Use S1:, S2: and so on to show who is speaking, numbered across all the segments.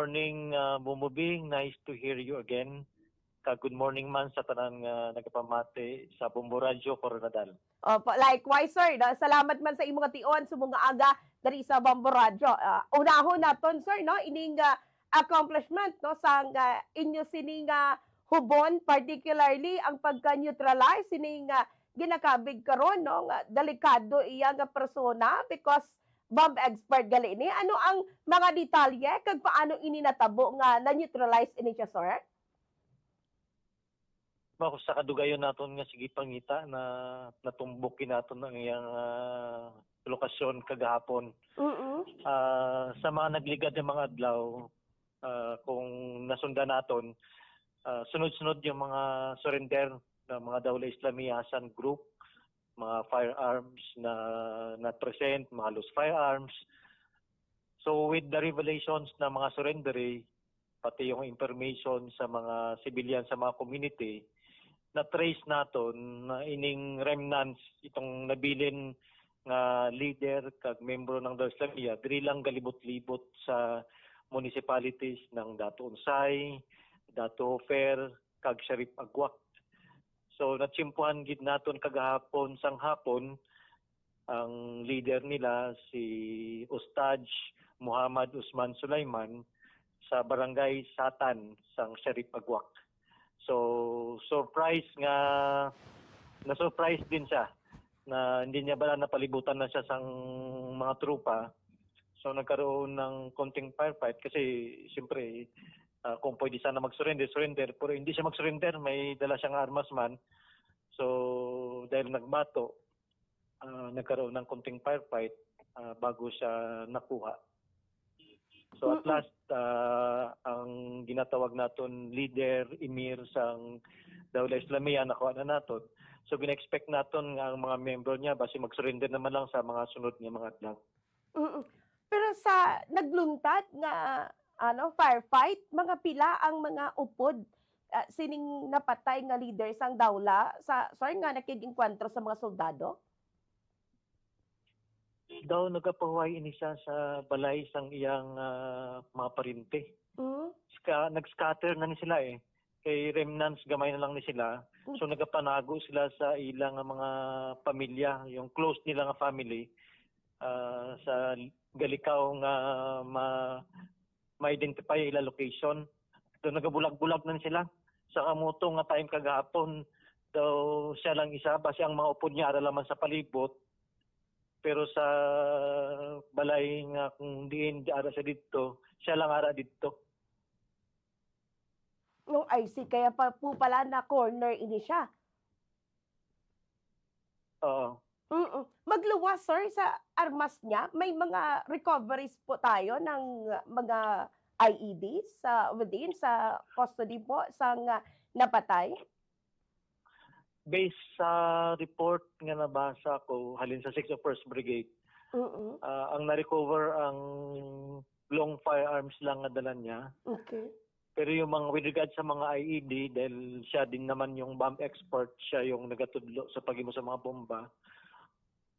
S1: Morning, Bumubing. Nice to hear you again. Good morning man sa tanan nga nagapamati sa Bumbu Radyo Coronadal.
S2: Opo, likewise, sir. Salamat man sa imong tion sa mga aga dari sa Bambo Radyo. Unahon naton, sir, no? Ining accomplishment no sa inyo sining hubon, particularly ang pagka-neutralize sining ginakabig karon no nga delikado iya nga persona because bomb expert gali ni. Ano ang mga detalye kag paano ini natabo nga na-neutralize ini siya, sir?
S1: Mako sa kadugayon naton nga sige pangita na natumbukin naton ang iyang lokasyon kagahapon. Sa mga nagligad ng mga adlaw, kung nasundan naton, sunod-sunod yung mga surrender ng mga Dawla Islamiyah Hasan Group, mga firearms na present, mga loose firearms. So with the revelations na mga surrendery, pati yung information sa mga civilian sa mga community, na-trace naton na ining remnants itong nabilin nga leader kag membro ng Dawla Islamiyah diri lang galibot-libot sa municipalities ng Dato Unsay, Dato Hofer, kag Sharif Agwak. So natsimpuhan gid naton kagahapon sang hapon ang leader nila si Ustad Muhammad Usman Sulaiman sa barangay Satan sang Sharif Agwak. So surprise nga na-surprise din siya na hindi niya bala napalibutan na siya sang mga trupa. So nagkaroon ng konting firefight kasi siyempre kung pwede sana mag-surrender, pero hindi siya mag-surrender, may dala siyang armas man. So dahil nagbato, nagkaroon ng konting firefight bago siya nakuha. So at last, ang ginatawag naton leader, emir sang Dawla Islamiyah, nakuha na naton. So gina-expect naton nga ang mga membro niya basi mag-surrender naman lang sa mga sunod nga mga adlaw.
S2: Pero sa nagluntad nga firefight, mga pila ang mga upod sining napatay nga leader sang dawla sa nga nakig-enkwentro sa mga soldado?
S1: Daw nagapahuay ini siya sa balay sang iyang mga parinte. Nag-scatter na ni sila eh. Kay remnants gamay na lang ni sila. So nagapanago sila sa ilang mga pamilya, yung close nila nga family sa galikaw nga ma-identify ila location. So nagabulag-bulag na sila. Sa kamuto nga time kagahapon, daw siya lang isa, basi ang mga upod niya ara lamang sa palibot. Pero sa balay nga kung diin ara sa dito, siya lang ara dito.
S2: No, I see. Kaya pa po pala na corner ini siya.
S1: Oo.
S2: Magluwas, sir, sa armas niya. May mga recoveries po tayo ng mga IEDs within sa custody po sang napatay?
S1: Based sa report nga nabasa ko halin sa 6th First Brigade, ang na-recover ang long firearms lang nga dala niya.
S2: Okay.
S1: Pero yung mga with regard sa mga IED, dahil siya din naman yung bomb expert, siya yung nagatudlo sa paghimo sa mga bomba,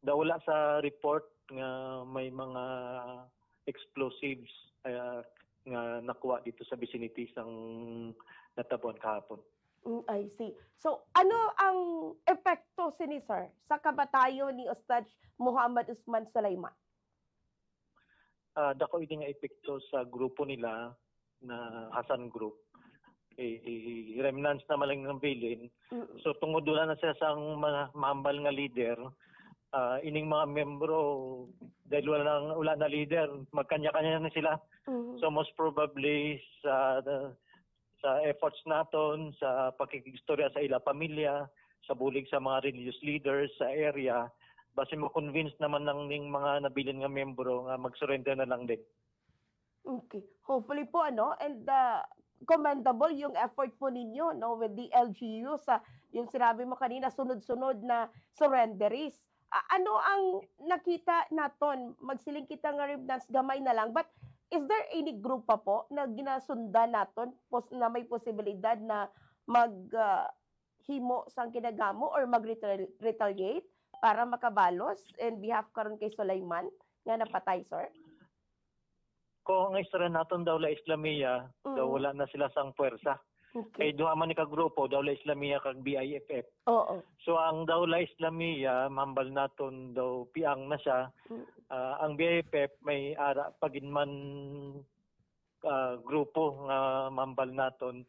S1: wala sa report nga may mga explosives nga nakuha dito sa vicinity sang natabuan kahapon.
S2: I see. So, ano ang epekto sini, sir, sa kabatayon ni Ustad Muhammad Usman Sulaiman?
S1: Dako ini nga epekto sa grupo nila na Hasan Group. Remnants na malang ng bilin. So tungod doon na siya sa mahambal nga leader, ining mga membro, dahil wala na leader, magkanya-kanya na sila. So most probably sa efforts naton, sa pakikigstorya sa ila pamilya, sa bulig sa mga religious leaders sa area, basi ma-convince naman ng mga nabilin nga membro nga mag-surrender na lang din.
S2: Okay. Hopefully po, and commendable yung effort po ninyo, with the LGU sa yung sinabi mo kanina, sunod-sunod na surrenderies. Ano ang nakita naton? Magsiling kita nga remnants, gamay na lang. But is there any group pa po na ginasundan naton na may posibilidad na maghimo sang kinagamo or mag-retaliate para makabalos in behalf karon kay Sulaiman nga napatay, sir?
S1: Kung ang istorya naton daw la Islamia, daw wala na sila sang puwersa. Kay
S2: Okay.
S1: duha man ni ka grupo daw la Islamia kag BIFF.
S2: Oo.
S1: So ang daw la Islamia mambal naton daw piang na siya.
S2: Mm.
S1: Ang BIFF may ara paginman grupo nga mambal naton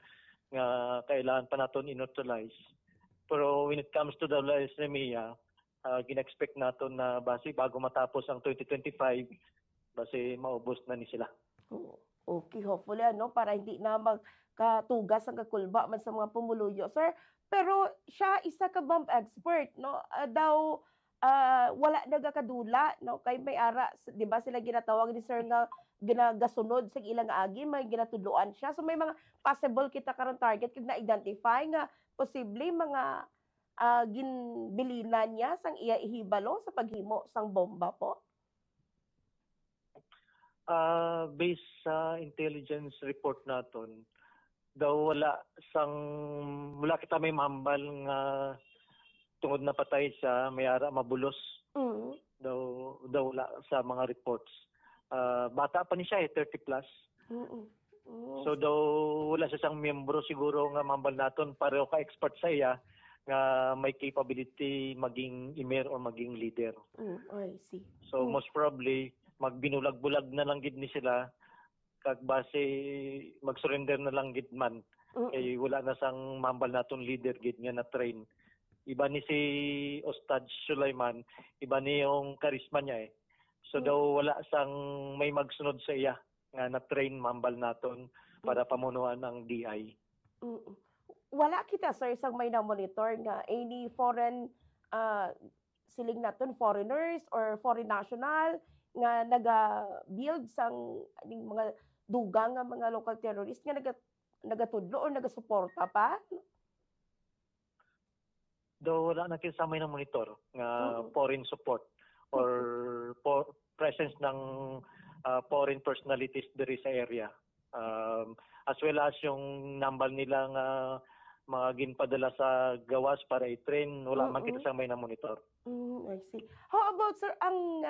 S1: nga kailangan pa naton inutilize. Pero when it comes to the la Islamia, gina-expect naton na base bago matapos ang 2025, base maubos na ni sila.
S2: Oo. Okay, hopefully para hindi na magkatugas ang kakulba man sa mga pumuluyo, sir. Pero siya isa ka bomb expert, no? Daw wala nagakadula, no? Kay may ara, di ba sila ginatawag ni sir nga ginagasunod sa ilang agi, may ginatudloan siya. So may mga possible kita karon target kag na-identify nga posible mga ginbilinan niya sang iya ihibalo sa paghimo sang bomba po.
S1: Based sa intelligence report naton, daw wala mula kita may mahambal nga tungod na patay siya, may ara mabulos.
S2: Mm.
S1: Daw wala sa mga reports. Bata pa ni siya 30 plus.
S2: Mm.
S1: So daw wala siya siyang miyembro siguro nga mahambal naton pareho ka expert sa iya nga may capability maging emir or maging leader.
S2: I see.
S1: So most probably magbinulag-bulag na lang gid ni sila kag base mag-surrender na lang gid man kay wala na sang mahambal naton leader gid nga na train. Iba ni si Ustad Sulaiman, iba ni yung karisma niya eh. So daw wala sang may magsunod sa iya nga na train mahambal naton para pamunuan ang DI.
S2: Wala kita sir sang may na monitor nga any foreign siling naton foreigners or foreign national nga naga-build sang aning mga dugang nga mga local terrorist nga nagatudlo o nagasuporta pa?
S1: Daw wala na kinsamay na monitor nga foreign support or presence ng foreign personalities diri sa area. As well as yung nambal nila nga mga ginpadala sa gawas para i-train, wala man kita sa may na monitor.
S2: I see. How about sir ang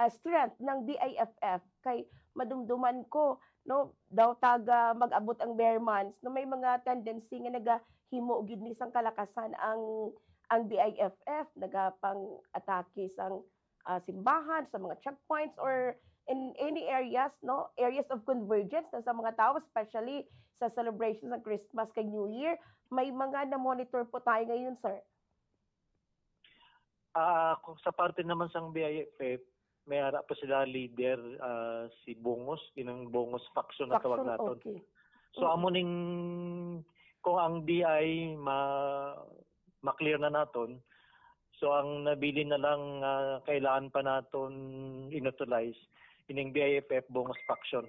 S2: strength ng BIFF kay madumduman ko no daw taga mag-abot ang bare months no may mga tendency nga nagahimo gid ni sang kalakasan ang BIFF nagapang atake sang simbahan sa mga checkpoints or in any areas no areas of convergence na sa mga tao especially sa celebrations ng Christmas kag New Year may mga na monitor po tayo ngayon sir.
S1: Kung sa parte naman sang BIFF may ara pa sila leader si Bongos, inang Bongos faction na tawag naton.
S2: Okay.
S1: So amo ning kung ang DI ma-clear na naton, so ang nabili na lang kailangan pa naton inutilize ining BIFF Bongos faction.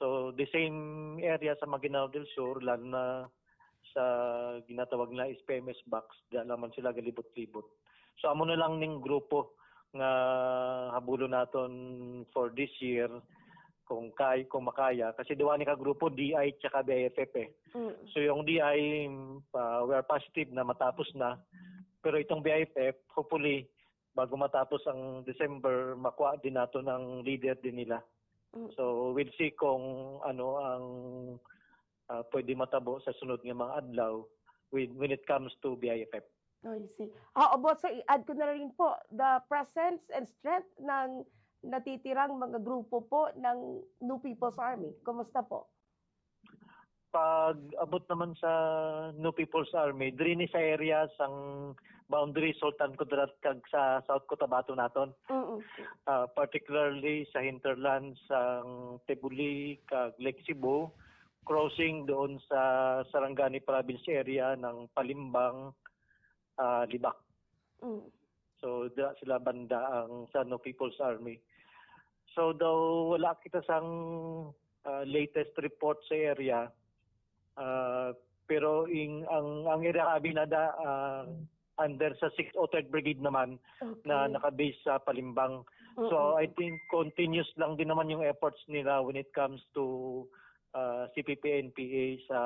S1: So the same area sa Maguinao del Sur lalo na sa ginatawag na SPMS box, diyan naman sila galibot-libot. So amo na lang ning grupo nga habulo naton for this year kung makaya kasi diwa ni ka grupo DI tsaka BIFF eh. So yung DI we are positive na matapos na pero itong BIFF hopefully bago matapos ang December makuha din naton ang leader din nila. So we'll see kung ano ang pwede matabo sa sunod nga mga adlaw when it comes to BIFF.
S2: I see. How about sa i-add ko na rin po the presence and strength ng natitirang mga grupo po ng New People's Army. Kumusta po?
S1: Pag abot naman sa New People's Army, diri ni sa area sang boundary Sultan Kudarat kag sa South Cotabato naton. Particularly sa hinterlands sang Tebuli kag Lake Cebu, crossing doon sa Sarangani Province area ng Palimbang, Libak. So sila banda ang sa No People's Army. So daw wala kita sang latest report sa area. Pero ang area Abinada under sa 603rd Brigade naman na nakabase sa Palimbang. So I think continuous lang din naman yung efforts nila when it comes to CPP-NPA sa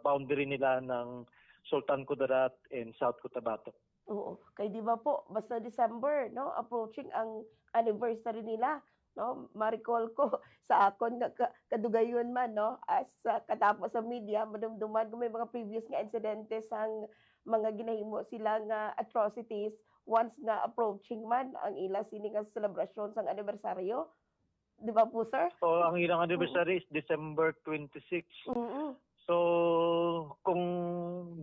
S1: boundary nila ng Sultan Kudarat and South Cotabato.
S2: Oo. Kaya di ba po, basta December, no, approaching ang anniversary nila, no, ma-recall ko sa akon nga kadugayon man, no, as katapos sa media madumduman ko may mga previous nga insidente sang mga ginahimo sila nga atrocities once nga approaching man ang ila sini nga celebration sang anibersaryo, di ba po, sir?
S1: So, ang ilang
S2: Mm.
S1: anniversary is December 26.
S2: Mm.
S1: So, kung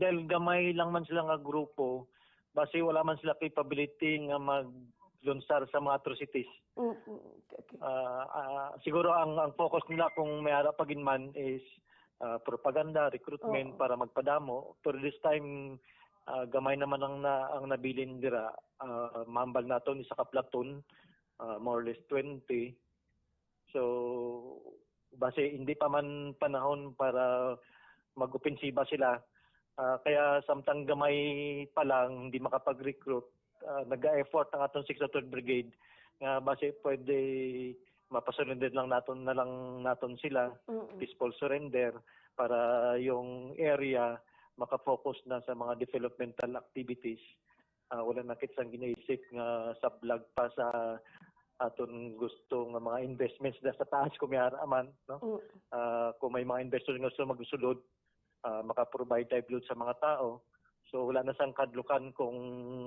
S1: dahil gamay lang man sila nga grupo, base wala man sila capability nga maglunsar sa mga atrocities.
S2: Mm. Okay.
S1: Siguro ang focus nila kung may harap pagin man is propaganda, recruitment
S2: Oo.
S1: para magpadamo. Pero this time, gamay naman ang nabilin dira. Mambal naton isa ka platoon, more or less 20. So, base hindi pa man panahon para mag-opensiba sila. Kaya samtang gamay pa lang, hindi makapag-recruit, nag-effort ang atong 603rd Brigade nga base pwede mapasurrender lang naton sila,
S2: Mm.
S1: peaceful surrender para yung area makafocus na sa mga developmental activities. Wala na kitsang ginaisip nga sablag pa sa aton gusto nga mga investments sa taas kung may haraman, no?
S2: Mm.
S1: Kung may mga investors nga gusto magsulod, maka-provide livelihood sa mga tao. So wala na sang kadlukan kung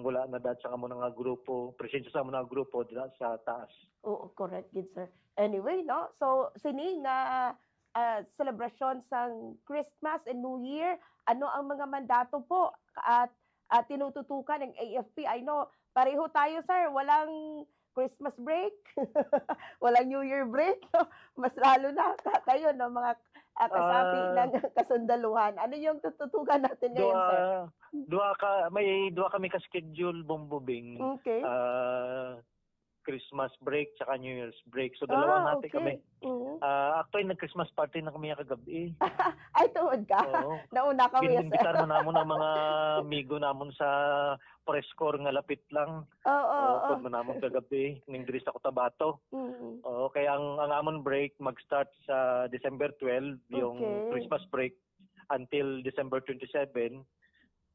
S1: wala na dahil sa amo nga grupo, presensya sa amo nga grupo dila sa taas.
S2: Oo, correct, good sir. Anyway, no? So, sini nga celebration sang Christmas and New Year, ano ang mga mandato po at tinututukan ng AFP? I know, pareho tayo, sir. Walang Christmas break, walang New Year break. No? Mas lalo na kayo, no? Mga kasapi
S1: Ah,
S2: ng kasundaluhan. Ano yung tututukan natin ngayon, sir?
S1: may duha kami ka schedule bombobing.
S2: Okay.
S1: Christmas break tsaka New Year's break. So dalawang hati kami.
S2: Okay. Mhm.
S1: Actually nag-Christmas party na kami kagabi.
S2: Ay, tuod ka.
S1: Oo.
S2: Nauna kami, sir.
S1: Binimbitar mo namon ang mga amigo namon sa Prescore nga lapit lang.
S2: Oo.
S1: Pud mo namon kagabi ning diri sa Cotabato.
S2: Mm.
S1: Oo, kaya ang amon break mag-start sa December 12, yung
S2: Okay.
S1: Christmas break until December 27.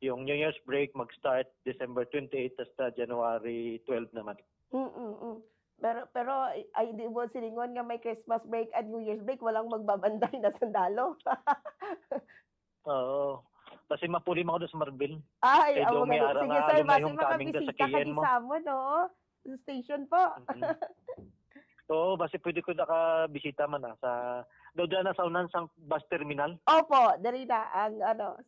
S1: Yung New Year's break mag-start December 28 hasta January 12 naman.
S2: Mm. Pero ay di mo silingon nga may Christmas break at New Year's break, walang magbabanday na sundalo.
S1: Oo. Kasi mapulim ako doon sa Marbil.
S2: Ay,
S1: Kay
S2: ang
S1: do may
S2: mga
S1: ara
S2: sige,
S1: nga
S2: sir,
S1: alumni
S2: base
S1: homecoming da sa
S2: makabisita ka
S1: kiyen
S2: di
S1: mo.
S2: sa amon, no? Sa station po.
S1: Mhm. Oo, basi pwede ko nakabisita man sa doon na sa unan sang bus terminal.
S2: Opo, diri na ang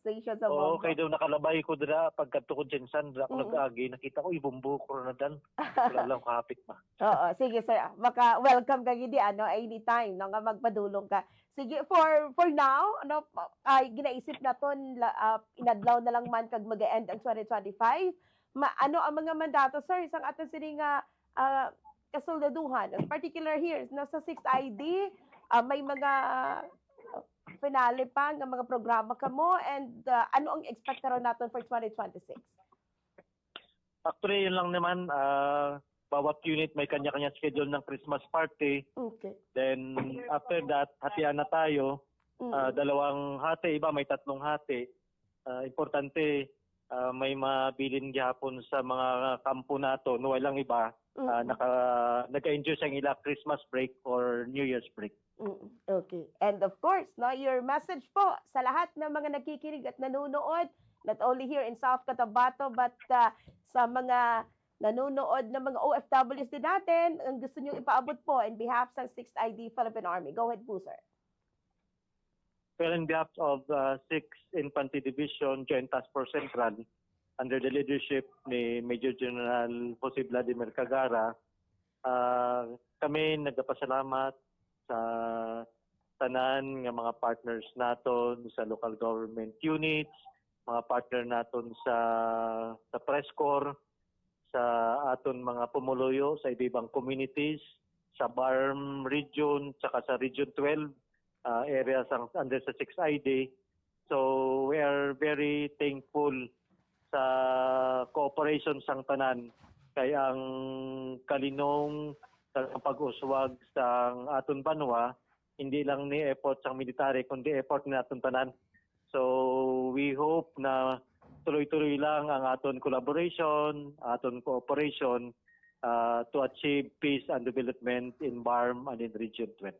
S2: station sa
S1: Oo,
S2: Bombo.
S1: kay daw nakalabay ko dira pagkadto ko Jensen, dira ako
S2: Mm.
S1: nag-agi, nakita ko ibumbu ko na dan. Wala lang kahapit pa.
S2: Oo, sige, sir. Maka-welcome ka gidi anytime no nga magpadulong ka. Sige, for now, ay ginaisip naton inadlaw na lang man kag mag-end ang 2025. Ano ang mga mandato, sir, isang aton sini nga kasoldaduhan, in particular here no sa 6th ID, may mga finale pa nga mga programa kamo and ano ang expect karon naton for 2026?
S1: Actually, yun lang naman, bawat unit may kanya-kanya schedule ng Christmas party.
S2: Okay.
S1: Then, after that, hatian na tayo.
S2: Mm.
S1: Dalawang hati, iba may tatlong hati. Importante, may mabilin gihapon sa mga kampo nato. No, walang iba,
S2: Mm.
S1: naka-enjoy sa ila Christmas break or New Year's break.
S2: Okay. And of course, no, your message po sa lahat ng mga nakikinig at nanonood, not only here in South Cotabato, but sa mga nanonood ng mga OFWs din natin, ang gusto nyo ipaabot po in behalf sa 6th ID Philippine Army. Go ahead po, sir.
S1: Well, in behalf of 6th Infantry Division Joint Task Force Central, under the leadership ni Major General Jose Vladimir Cagara, kami nagpasalamat sa tanan nga mga partners naton sa local government units, mga partner naton sa press corps, sa aton mga pumuluyo sa ibang communities, sa BARM region, tsaka sa Region 12, areas under sa 6th ID. So we are very thankful sa cooperation sang tanan kay ang kalinong sa pag-uswag sang aton banwa hindi lang ni effort sang military kundi effort ni aton tanan. So we hope na tuloy-tuloy lang ang aton collaboration, aton cooperation to achieve peace and development in BARM and in Region 20.